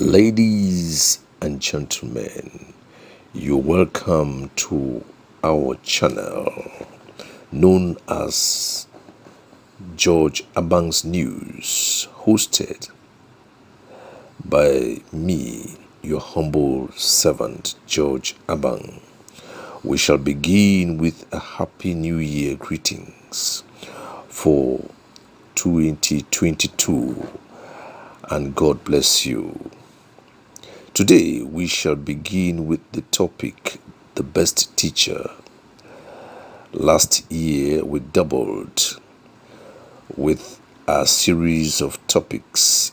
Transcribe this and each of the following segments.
Ladies and gentlemen, you're welcome to our channel known as George Abang's News, hosted by me, your humble servant, George Abang. We shall begin with a Happy New Year greetings for 2022, and God bless you. Today we shall begin with the topic, the best teacher. Last year we doubled with a series of topics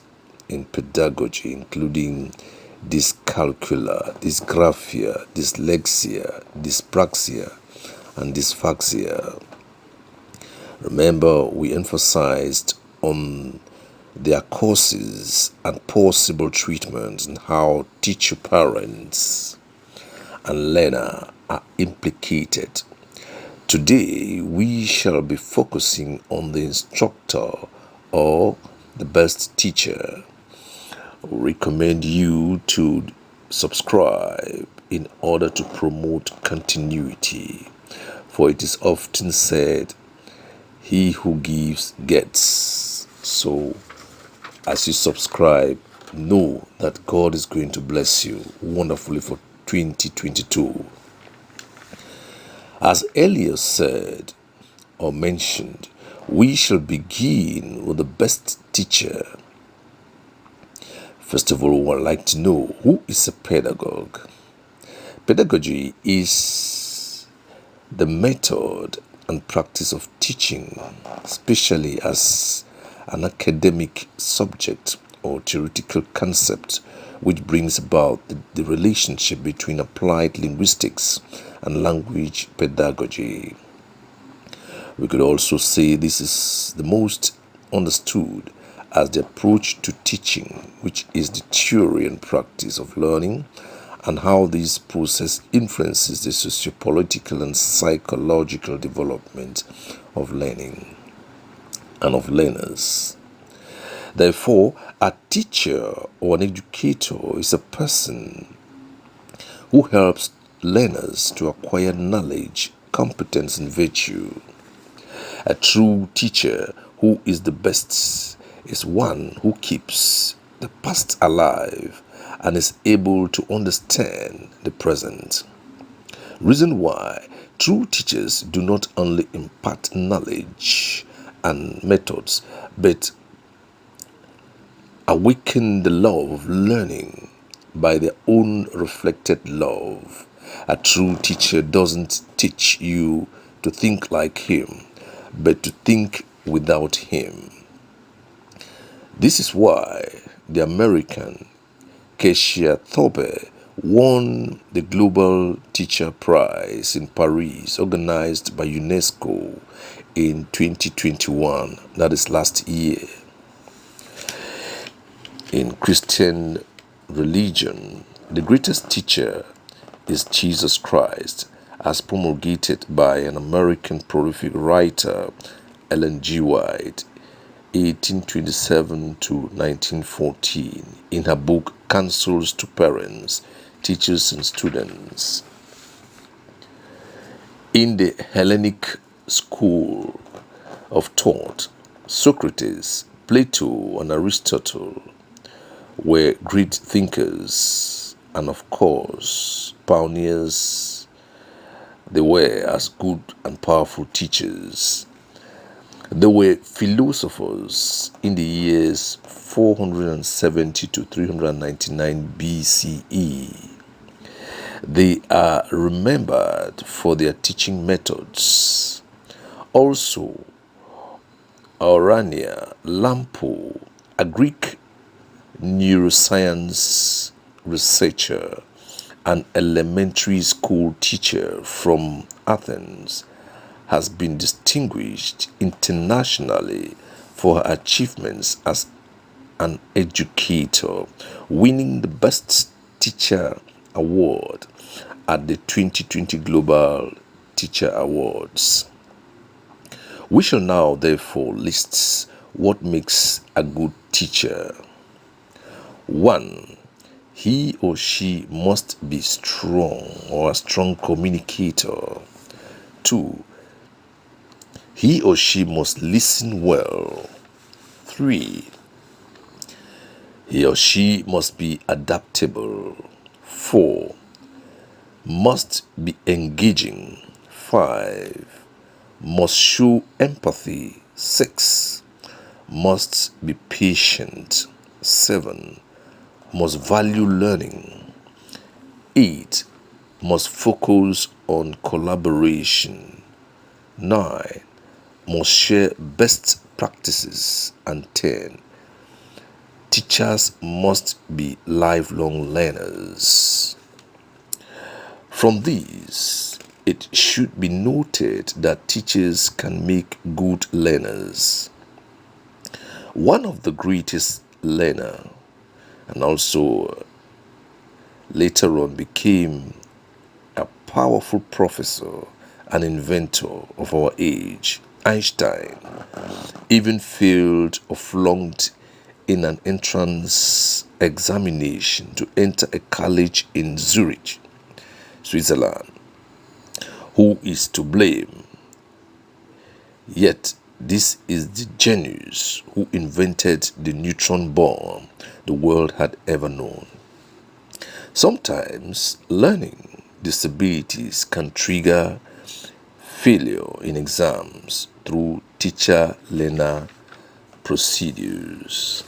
in pedagogy, including dyscalculia, dysgraphia, dyslexia, dyspraxia, and dysphaxia. Remember, we emphasized on their causes and possible treatments and how teacher, parents, and learner are implicated. Today, we shall be focusing on the instructor or the best teacher. We recommend you to subscribe in order to promote continuity, for it is often said, he who gives gets. So, as you subscribe, know that God is going to bless you wonderfully for 2022. As earlier said or mentioned, we shall begin with the best teacher. First of all, we would like to know, who is a pedagogue? Pedagogy is the method and practice of teaching, especially as an academic subject or theoretical concept, which brings about the relationship between applied linguistics and language pedagogy. We could also say this is the most understood as the approach to teaching, which is the theory and practice of learning, and how this process influences the sociopolitical and psychological development of learning and of learners. Therefore, a teacher or an educator is a person who helps learners to acquire knowledge, competence, and virtue. A true teacher who is the best is one who keeps the past alive and is able to understand the present. Reason why true teachers do not only impart knowledge and methods, but awaken the love of learning by their own reflected love. A true teacher doesn't teach you to think like him, but to think without him. This is why the American Kecia Thorpe won the Global Teacher Prize in Paris, organized by UNESCO in 2021, that is last year. In Christian religion, the greatest teacher is Jesus Christ, as promulgated by an American prolific writer, Ellen G. White, 1827 to 1914, in her book Counsels to Parents, Teachers and Students. In the Hellenic school of thought, Socrates, Plato, and Aristotle were great thinkers, and of course, pioneers. They were as good and powerful teachers. They were philosophers in the years 470 to 399 BCE. They are remembered for their teaching methods. Also, Urania Lampo, a Greek neuroscience researcher, an elementary school teacher from Athens, has been distinguished internationally for her achievements as an educator, winning the Best Teacher Award at the 2020 Global Teacher Awards. We shall now therefore list what makes a good teacher. 1. He or she must be strong or a strong communicator. 2. He or she must listen well. 3. He or she must be adaptable. 4. Must be engaging. 5. Must show empathy. 6. Must be patient. 7. Must value learning. 8. Must focus on collaboration. 9. Must share best practices. And 10. Teachers must be lifelong learners. From these, it should be noted that teachers can make good learners. One of the greatest learner, and also later on became a powerful professor and inventor of our age, Einstein, even failed or flunked in an entrance examination to enter a college in Zurich, Switzerland. Who is to blame? Yet this is the genius who invented the neutron bomb the world had ever known. Sometimes learning disabilities can trigger failure in exams through teacher-learner procedures.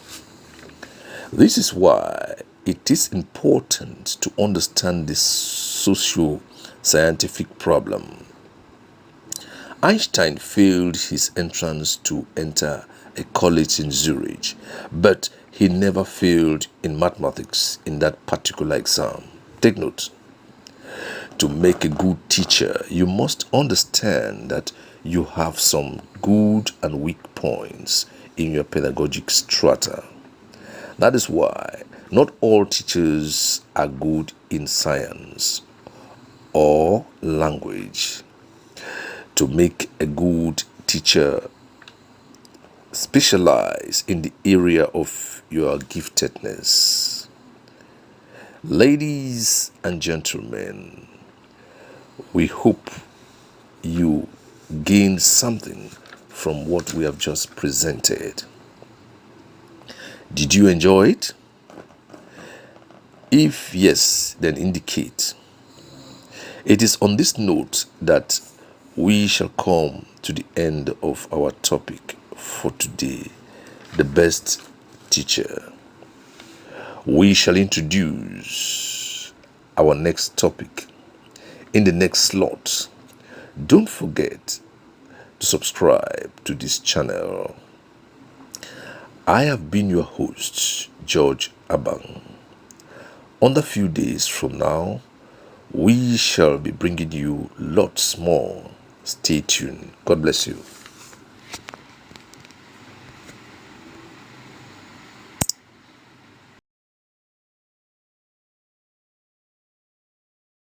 This is why it is important to understand this socio-scientific problem. Einstein failed his entrance to enter a college in Zurich, but he never failed in mathematics in that particular exam. Take note. To make a good teacher, you must understand that you have some good and weak points in your pedagogic strata. That is why not all teachers are good in science or language. To make a good teacher, specialize in the area of your giftedness. Ladies and gentlemen, we hope you gain something from what we have just presented. Did you enjoy it? If yes, then indicate. It is on this note that we shall come to the end of our topic for today, the best teacher. We shall introduce our next topic in the next slot. Don't forget to subscribe to this channel. I have been your host, George Abang. On a few days from now, we shall be bringing you lots more. Stay tuned. God bless you.